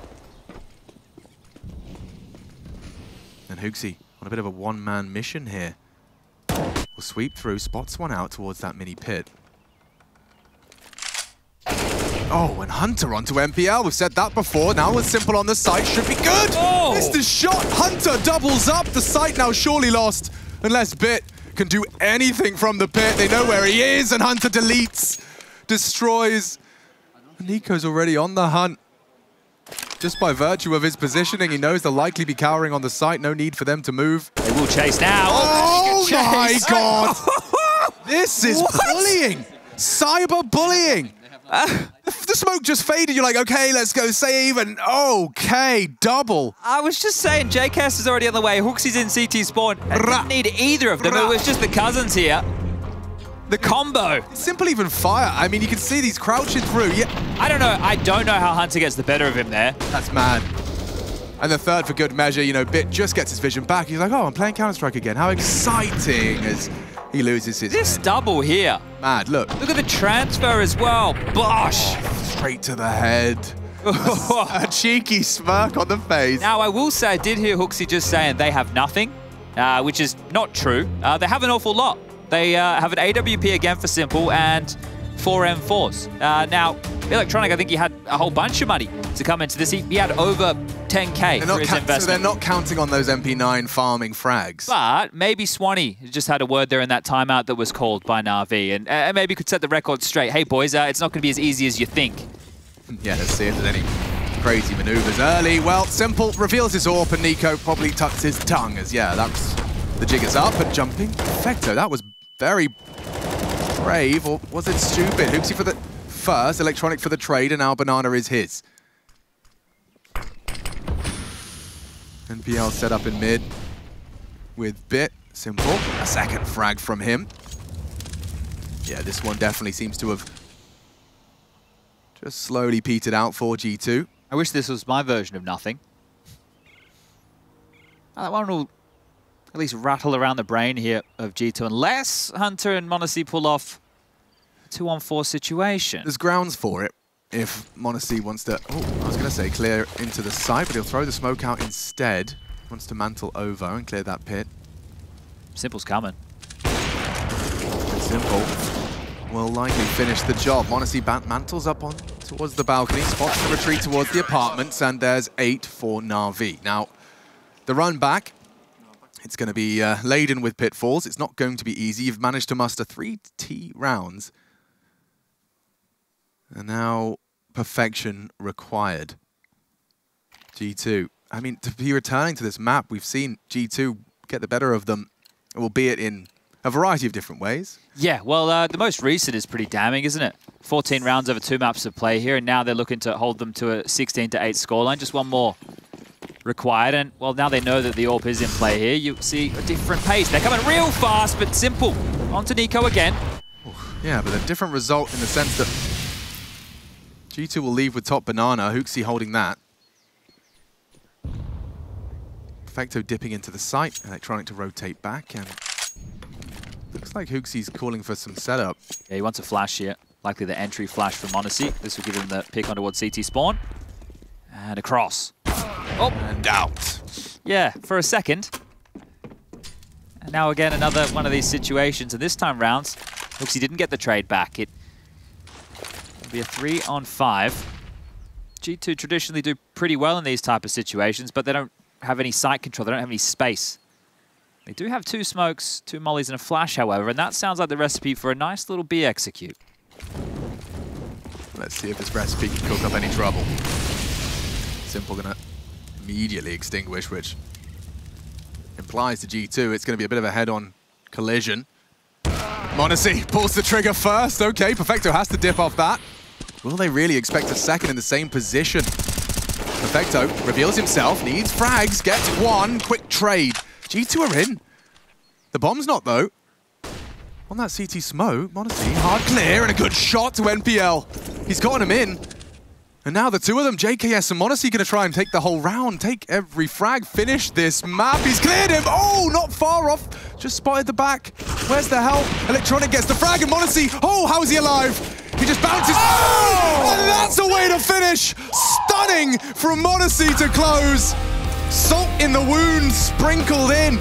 And Hooksy on a bit of a one-man mission here. Will sweep through, spots one out towards that mini pit. Oh, and Hunter onto NPL. We've said that before. Now with Simple on the site, should be good. Oh! Missed the shot. Hunter doubles up. The site now surely lost, unless Bit can do anything from the pit. They know where he is, and Hunter deletes. destroys. Nico's already on the hunt. Just by virtue of his positioning, he knows they'll likely be cowering on the site. No need for them to move. They will chase now. Oh my God! This is bullying! Cyber bullying! The smoke just faded. You're like, okay, let's go save, and okay, double. I was just saying, JKS is already on the way. Hooksy's in CT spawn. I didn't need either of them. It was just the cousins here. The combo. Simple even fire. I mean, you can see these crouching through. Yeah. I don't know how Hunter gets the better of him there. That's mad. And the third for good measure, you know, Bit just gets his vision back. He's like, oh, I'm playing Counter-Strike again. How exciting as he loses his This head. double here. Mad, look. Look at the transfer as well. Bosh. Straight to the head. A cheeky smirk on the face. Now, I will say, I did hear Hooksy just saying they have nothing, which is not true. They have an awful lot. They have an AWP again for Simple and 4 M4s. Now, Electronic, I think he had a whole bunch of money to come into this. He had over 10K for his investment. So they're not counting on those MP9 farming frags. But maybe Swanee just had a word there in that timeout that was called by NaVi, and maybe could set the record straight. Hey, boys, it's not going to be as easy as you think. Yeah, let's see if there's any crazy maneuvers early. Well, Simple reveals his AWP, and Nico probably tucks his tongue as, yeah, that's the jig is up and jumping. Perfecto, that was very brave, or was it stupid? Hooksy for the first, Electronic for the trade, and now Banana is his. NPL set up in mid with Bit. Simple, a second frag from him. Yeah, this one definitely seems to have just slowly petered out for G2. I wish this was my version of nothing. That one will at least rattle around the brain here of G2, unless Hunter and m0NESY pull off a 2-on-4 situation. There's grounds for it if m0NESY wants to, I was going to say clear into the side, but he'll throw the smoke out instead. Wants to mantle over and clear that pit. Simple's coming. And Simple will likely finish the job. m0NESY mantles up on towards the balcony, spots the retreat towards the apartments, and there's 8 for NaVi. Now, the run back, it's going to be laden with pitfalls. It's not going to be easy. You've managed to muster 3 T rounds. And now, perfection required. G2. I mean, to be returning to this map, we've seen G2 get the better of them, albeit in a variety of different ways. Yeah, well, the most recent is pretty damning, isn't it? 14 rounds over 2 maps of play here, and now they're looking to hold them to a 16-8 scoreline. Just one more required, and well, now they know that the AWP is in play here. You see a different pace. They're coming real fast, but Simple. On to Nico again. Yeah, but a different result in the sense that G2 will leave with top Banana, Hooksy holding that. Perfecto dipping into the site, Electronic to rotate back, and looks like Hooksy's calling for some setup. Yeah, he wants a flash here. Likely the entry flash from m0NESY. This will give him the pick on towards CT spawn. And across. Oh! And out. Yeah, for a second. And now again, another one of these situations. And this time rounds, Hooksy didn't get the trade back. It will be a 3-on-5. G2 traditionally do pretty well in these type of situations, but they don't have any site control. They don't have any space. They do have 2 smokes, 2 mollies, and a flash, however, and that sounds like the recipe for a nice little B execute. Let's see if this recipe can cook up any trouble. Simple gonna immediately extinguish, which implies to G2 it's gonna be a bit of a head-on collision. m0NESY pulls the trigger first. Okay, Perfecto has to dip off that. Will they really expect a second in the same position? Perfecto reveals himself, needs frags, gets 1, quick trade. G2 are in. The bomb's not, though. On that CT smoke, m0NESY, hard clear and a good shot to NPL. He's gotten him in. And now the 2 of them, JKS and m0NESY, going to try and take the whole round, take every frag, finish this map. He's cleared him. Oh, not far off. Just spotted the back. Where's the help? Electronic gets the frag, and m0NESY, oh, how is he alive? He just bounces. Oh! And that's a way to finish. Stunning from m0NESY to close. Salt in the wound sprinkled in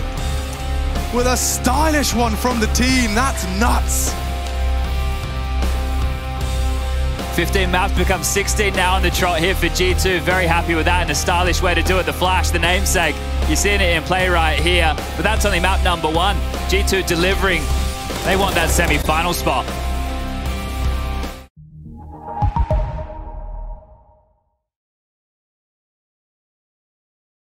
with a stylish one from the team. That's nuts. 15 maps become 16 now on the trot here for G2. Very happy with that, and a stylish way to do it. The flash, the namesake. You're seeing it in play right here, but that's only map number 1. G2 delivering. They want that semi-final spot.